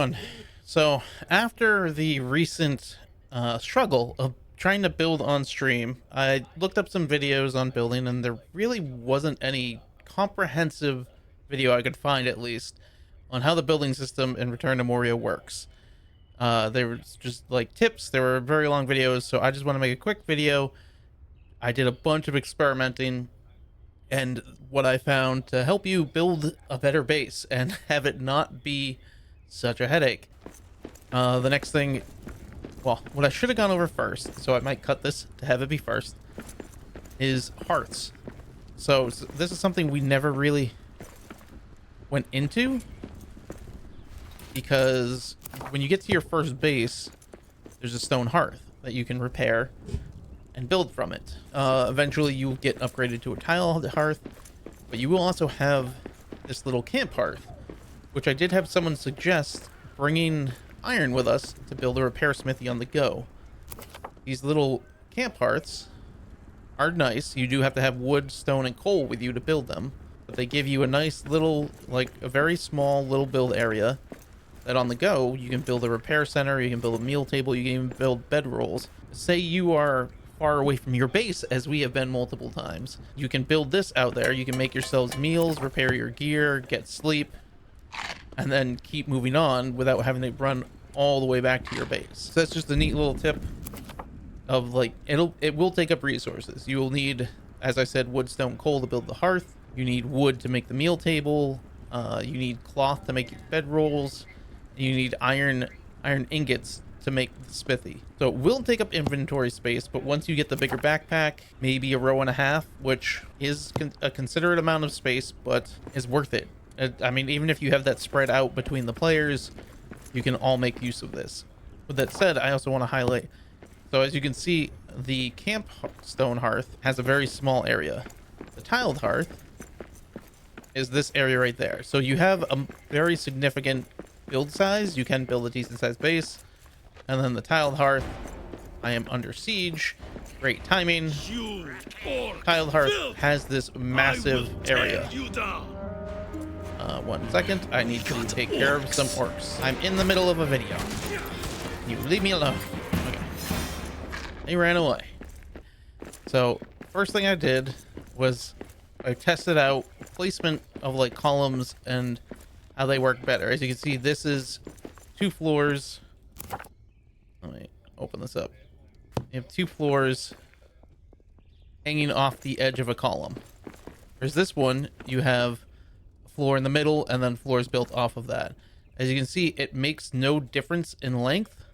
everyone. So after the recent struggle of trying to build on stream, I looked up some videos on building, and there really wasn't any comprehensive video I could find, at least, on how the building system in Return to Moria works. There was just like tips. There were very long videos, so I just want to make a quick video. I did a bunch of experimenting, and what I found to help you build a better base and have it not be such a headache. The next thing, well, what I should have gone over first, so I might cut this to have it be first, is hearths. So this is something we never really went into, because when you get to your first base, there's a stone hearth that you can repair and build from it. Eventually you'll get upgraded to a tile hearth, but you will also have this little camp hearth, which I did have someone suggest bringing iron with us to build a repair smithy on the go. These little camp hearths are nice. You do have to have wood, stone, and coal with you to build them, but they give you a nice little, like a very small little build area that on the go you can build a repair center, you can build a meal table, you can even build bedrolls. Say you are far away from your base, as we have been multiple times, you can build this out there. You can make yourselves meals, repair your gear, get sleep, and then keep moving on without having to run all the way back to your base. So that's just a neat little tip of, like, it will take up resources. You will need, as I said, wood, stone, coal to build the hearth. You need wood to make the meal table. You need cloth to make your bedrolls. You need iron ingots to make the smithy. So it will take up inventory space, but once you get the bigger backpack, maybe a row and a half, which is a considerate amount of space, but is worth it. I mean, even if you have that spread out between the players, you can all make use of this. With that said, I also want to highlight, so as you can see, the camp stone hearth has a very small area. The tiled hearth is this area right there. So you have a very significant build size. You can build a decent sized base. And then the tiled hearth, I am under siege. Great timing. Tiled hearth has this massive area. 1 second, I need to take care of some orcs. I'm in the middle of a video. You leave me alone. Okay. He ran away. So first thing I did was I tested out placement of like columns and how they work better. As you can see, this is 2 floors. Let me open this up. You have 2 floors hanging off the edge of a column. There's this one, you have a floor in the middle and then floors built off of that. As you can see, it makes no difference in length.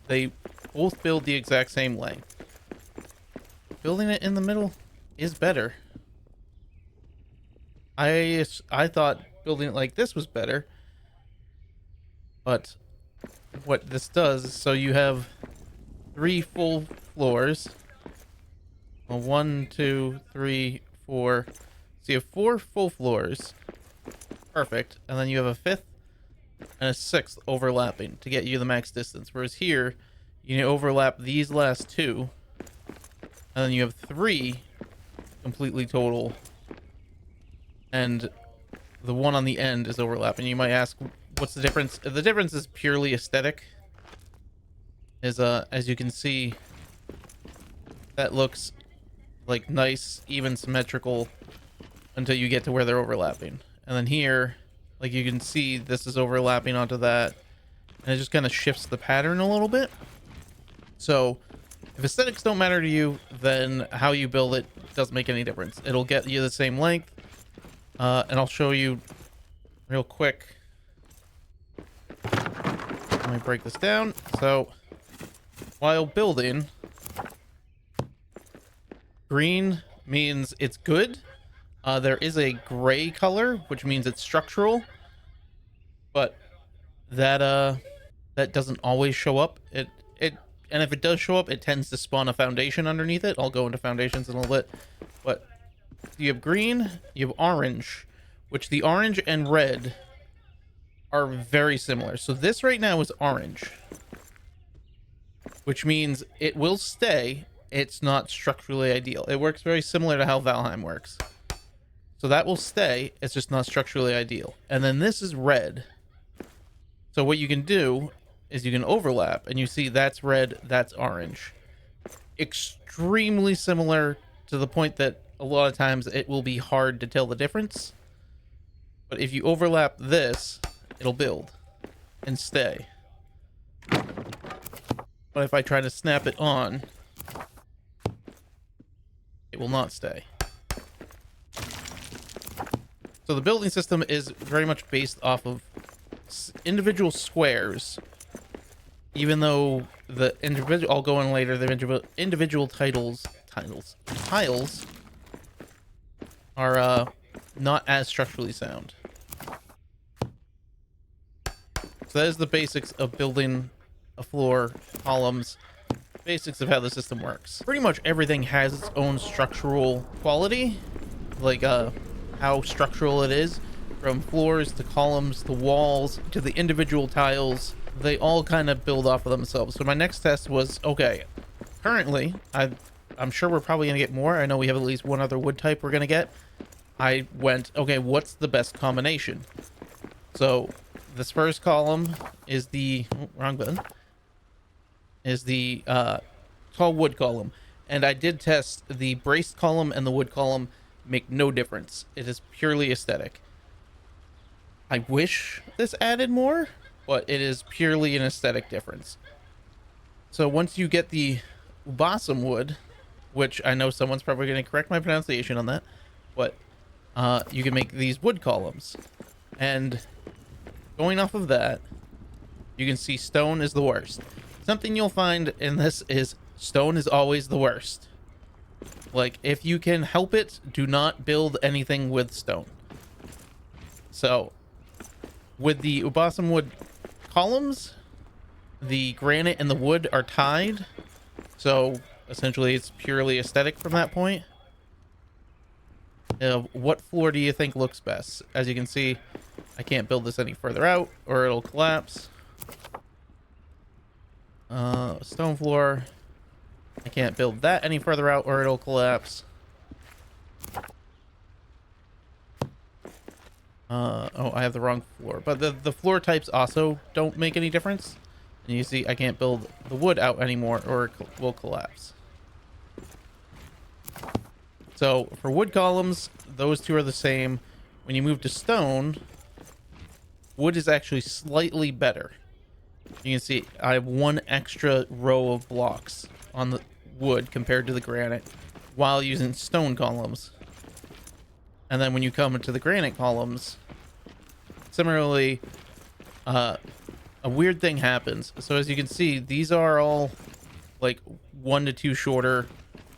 They both build the exact same length. Building it in the middle is better. I thought building it like this was better, but what this does is, so you have 3 full floors. Well, 1, 2, 3, 4. So you have 4 full floors. Perfect. And then you have a 5th and a 6th overlapping to get you the max distance. Whereas here, you overlap these last 2. And then you have 3 completely total. And the one on the end is overlapping. You might ask, what's the difference? The difference is purely aesthetic. As you can see, that looks like nice, even symmetrical until you get to where they're overlapping. And then here, like you can see, this is overlapping onto that, and it just kind of shifts the pattern a little bit. So if aesthetics don't matter to you, then how you build it doesn't make any difference. It'll get you the same length. And I'll show you real quick. Let me break this down. So while building, green means it's good. There is a gray color, which means it's structural, but that doesn't always show up. And if it does show up, it tends to spawn a foundation underneath it. I'll go into foundations in a little bit. But you have green, you have orange, which the orange and red are very similar. So this right now is orange, which means it will stay. It's not structurally ideal. It works very similar to how Valheim works. So that will stay. It's just not structurally ideal. And then this is red, So what you can do is you can overlap, and you see that's red, that's orange. Extremely similar, to the point that a lot of times it will be hard to tell the difference. But if you overlap this, it'll build and stay. But if I try to snap it on, it will not stay. So the building system is very much based off of individual squares, even though the individual, I'll go in later, the individual tiles are not as structurally sound. So that is the basics of building a floor, columns, basics of how the system works. Pretty much everything has its own structural quality, like how structural it is, from floors to columns to walls to the individual tiles. They all kind of build off of themselves. So my next test was, okay, currently I'm sure we're probably gonna get more. I know we have at least one other wood type we're gonna get. I went, okay, what's the best combination? So this first column is the wrong button, is the tall wood column, and I did test the braced column and the wood column. Make no difference. It is purely aesthetic. I wish this added more, but it is purely an aesthetic difference. So once you get the balsam wood, which I know someone's probably going to correct my pronunciation on that, but you can make these wood columns. And going off of that, you can see stone is the worst. Something you'll find in this is stone is always the worst. Like, if you can help it, do not build anything with stone. So with the balsam wood columns, the granite and the wood are tied, so essentially it's purely aesthetic from that point. What floor do you think looks best? As you can see, I can't build this any further out or it'll collapse. Stone floor, I can't build that any further out or it'll collapse. Oh, I have the wrong floor. But the floor types also don't make any difference. And you see I can't build the wood out anymore or it will collapse. So for wood columns, those two are the same. When you move to stone, wood is actually slightly better. You can see I have one extra row of blocks on the wood compared to the granite while using stone columns. And then when you come into the granite columns, similarly, a weird thing happens. So as you can see, these are all like 1 to 2 shorter,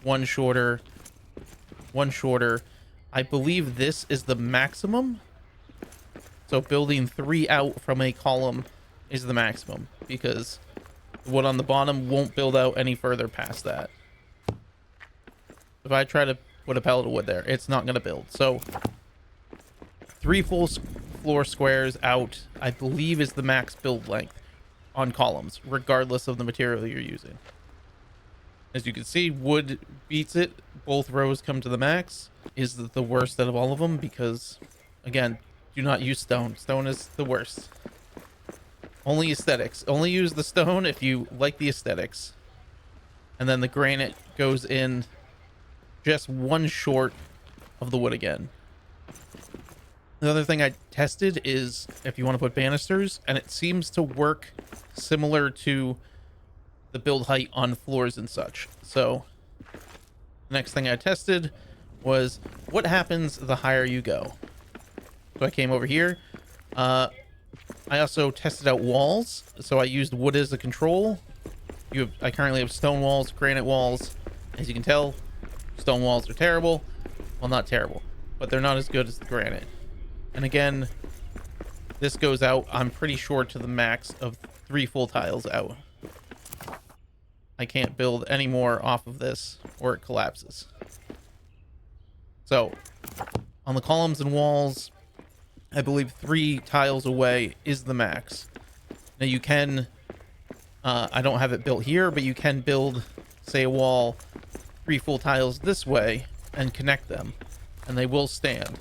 1 shorter, 1 shorter. I believe this is the maximum. So building 3 out from a column is the maximum, because the wood on the bottom won't build out any further past that. If I try to put a pallet of wood there, it's not going to build. So 3 full floor squares out, I believe, is the max build length on columns, regardless of the material you're using. As you can see, wood beats it. Both rows come to the max. Is the worst out of all of them, because, again, do not use stone. Stone is the worst. Only aesthetics. Only use the stone if you like the aesthetics. And then the granite goes in just 1 short of the wood again. The other thing I tested is if you want to put banisters, and it seems to work similar to the build height on floors and such. So the next thing I tested was what happens the higher you go. So I came over here. I also tested out walls, so I used wood as a control. I currently have stone walls, granite walls. As you can tell, stone walls are terrible. Well, not terrible, but they're not as good as the granite. And again, this goes out, I'm pretty sure, to the max of 3 full tiles out. I can't build any more off of this or it collapses. So on the columns and walls, I believe 3 tiles away is the max. Now you can, I don't have it built here, but you can build, say, a wall 3 full tiles this way and connect them, and they will stand.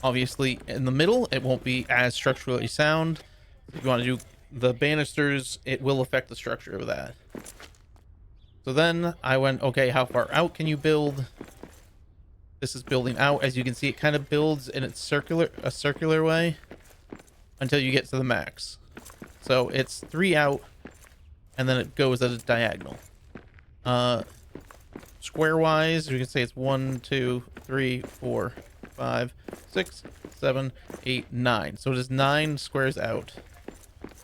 Obviously, in the middle, it won't be as structurally sound. If you want to do the banisters, it will affect the structure of that. So then I went, okay, how far out can you build? This is building out. As you can see, it kind of builds in its a circular way until you get to the max. So it's 3 out, and then it goes at a diagonal. Square wise, you can say it's 1, 2, 3, 4, 5, 6, 7, 8, 9. So it is 9 squares out.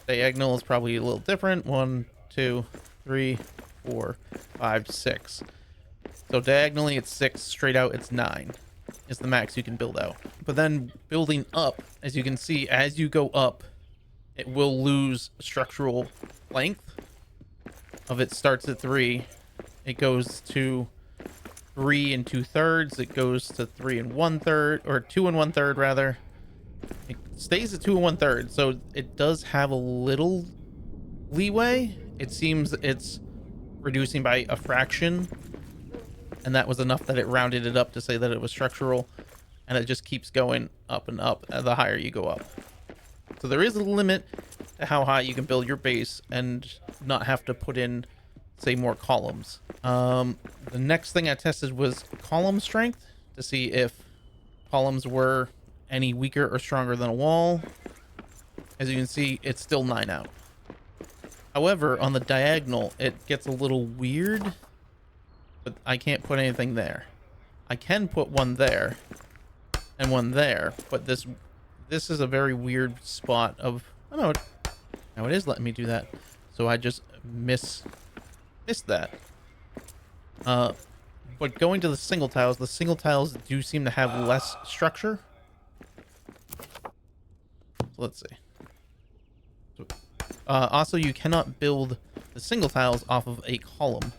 Diagonal is probably a little different. 1, 2, 3, 4, 5, 6. So diagonally it's 6, straight out it's 9. Is the max you can build out. But then building up, as you can see, as you go up, it will lose structural length. Of it starts at 3, it goes to 3 2/3. It goes to 3 1/3, or 2 1/3 rather. It stays at 2 1/3, so it does have a little leeway. It seems it's reducing by a fraction, and that was enough that it rounded it up to say that it was structural, and it just keeps going up and up the higher you go up. So there is a limit to how high you can build your base and not have to put in, say, more columns. The next thing I tested was column strength to see if columns were any weaker or stronger than a wall. As you can see, it's still 9 out. However, on the diagonal, it gets a little weird, but I can't put anything there. I can put one there and one there, but this is a very weird spot of, oh no, now it is letting me do that. So I just missed that. But going to the single tiles do seem to have less structure. So let's see. So, also, you cannot build the single tiles off of a column.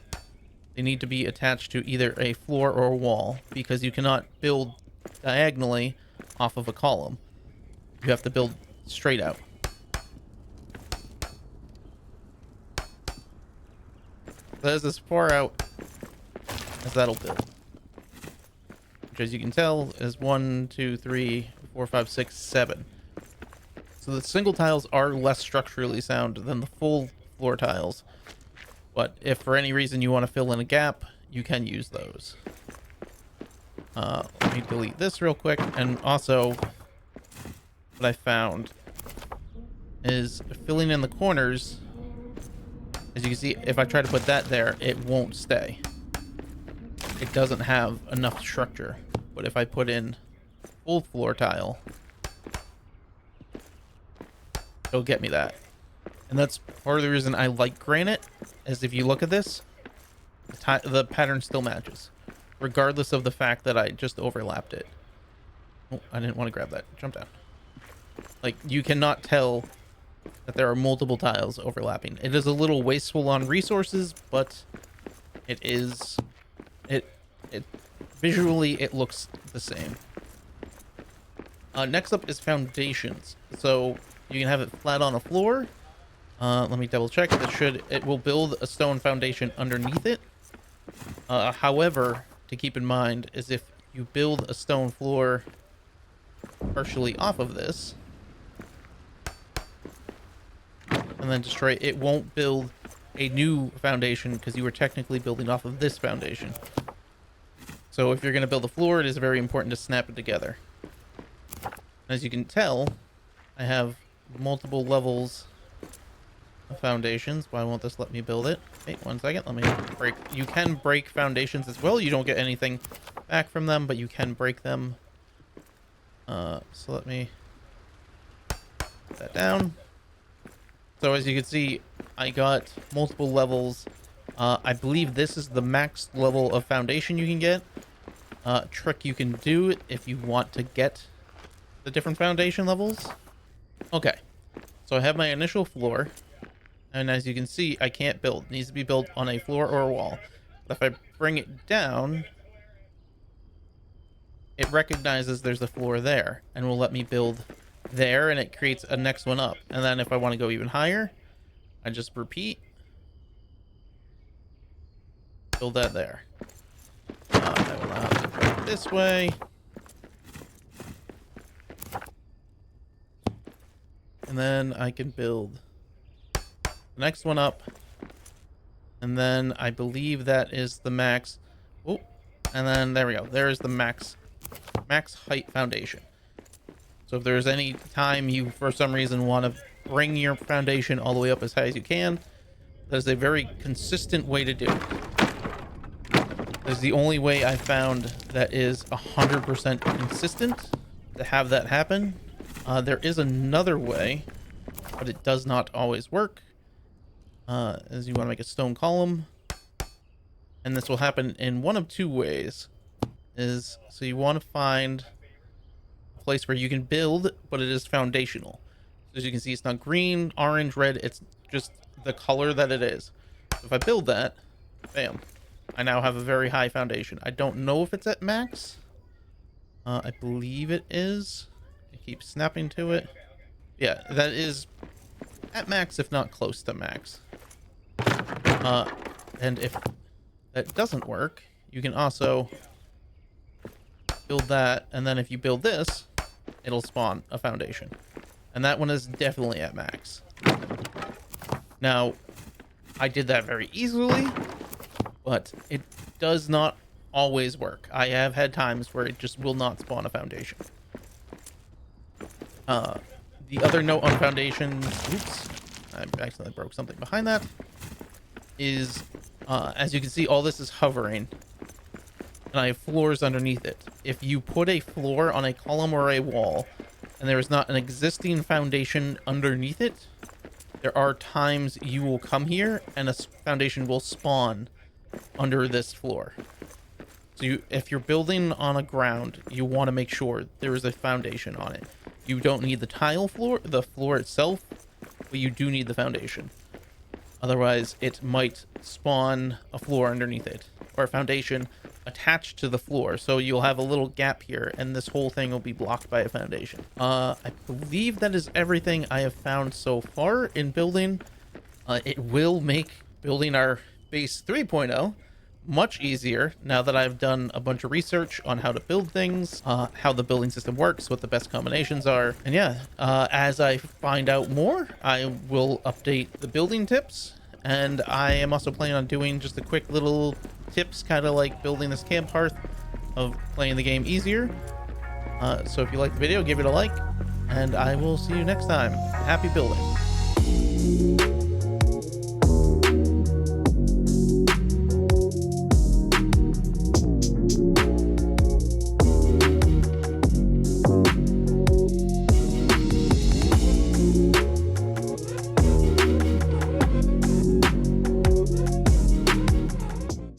They need to be attached to either a floor or a wall, because you cannot build diagonally off of a column. You have to build straight out. That is as far out as that'll build. Which, as you can tell, is 1, 2, 3, 4, 5, 6, 7. So the single tiles are less structurally sound than the full floor tiles. But if for any reason you want to fill in a gap, you can use those. Let me delete this real quick. And also, what I found is filling in the corners. As you can see, if I try to put that there, it won't stay. It doesn't have enough structure. But if I put in full floor tile, it'll get me that. And that's part of the reason I like granite, is if you look at this, the pattern still matches, regardless of the fact that I just overlapped it. Oh, I didn't want to grab that. Jump down. Like, you cannot tell that there are multiple tiles overlapping. It is a little wasteful on resources, but it is... visually, it looks the same. Next up is foundations. So, you can have it flat on a floor. Let me double check. It will build a stone foundation underneath it. However, to keep in mind is if you build a stone floor partially off of this and then destroy it, it won't build a new foundation because you were technically building off of this foundation. So if you're going to build a floor, it is very important to snap it together. As you can tell, I have multiple levels of foundations. Why won't this let me build it? Wait 1 second. Let me break. You can break foundations as well. You don't get anything back from them, but you can break them. So let me put that down. So as you can see, I got multiple levels. I believe this is the max level of foundation you can get. Trick you can do if you want to get the different foundation levels. Okay, so I have my initial floor, and as you can see, I can't build. It needs to be built on a floor or a wall. But if I bring it down, it recognizes there's a floor there and will let me build there, and it creates a next one up. And then if I want to go even higher, I just repeat, build that there. I will have to go this way. And then I can build the next one up. And then I believe that is the max. Oh, and then there we go. There is the max height foundation. So if there's any time you, for some reason, want to bring your foundation all the way up as high as you can, that is a very consistent way to do it. That is the only way I found that is 100% consistent to have that happen. There is another way, but it does not always work. As you want to make a stone column, and this will happen in one of two ways. So you want to find a place where you can build, but it is foundational. So as you can see, it's not green, orange, red. It's just the color that it is. So if I build that, bam, I now have a very high foundation. I don't know if it's at max. I believe it is. I keep snapping to it. Yeah, that is at max, if not close to max. And if that doesn't work, you can also build that, and then if you build this, it'll spawn a foundation. And that one is definitely at max. Now, I did that very easily, but it does not always work. I have had times where it just will not spawn a foundation. The other note on foundation, oops, I accidentally broke something behind that, is as you can see, all this is hovering, and I have floors underneath it. If you put a floor on a column or a wall, and there is not an existing foundation underneath it, there are times you will come here and a foundation will spawn under this floor. So if you're building on a ground, you want to make sure there is a foundation on it. You don't need the tile floor, the floor itself, but you do need the foundation. Otherwise, it might spawn a floor underneath it, or a foundation attached to the floor. So you'll have a little gap here, and this whole thing will be blocked by a foundation. I believe that is everything I have found so far in building. It will make building our base 3.0 much easier now that I've done a bunch of research on how to build things, how the building system works, what the best combinations are. And yeah, as I find out more, I will update the building tips. And I am also planning on doing just a quick little tips, kind of like building this camp hearth, of playing the game easier. So if you like the video, give it a like, and I will see you next time. Happy building.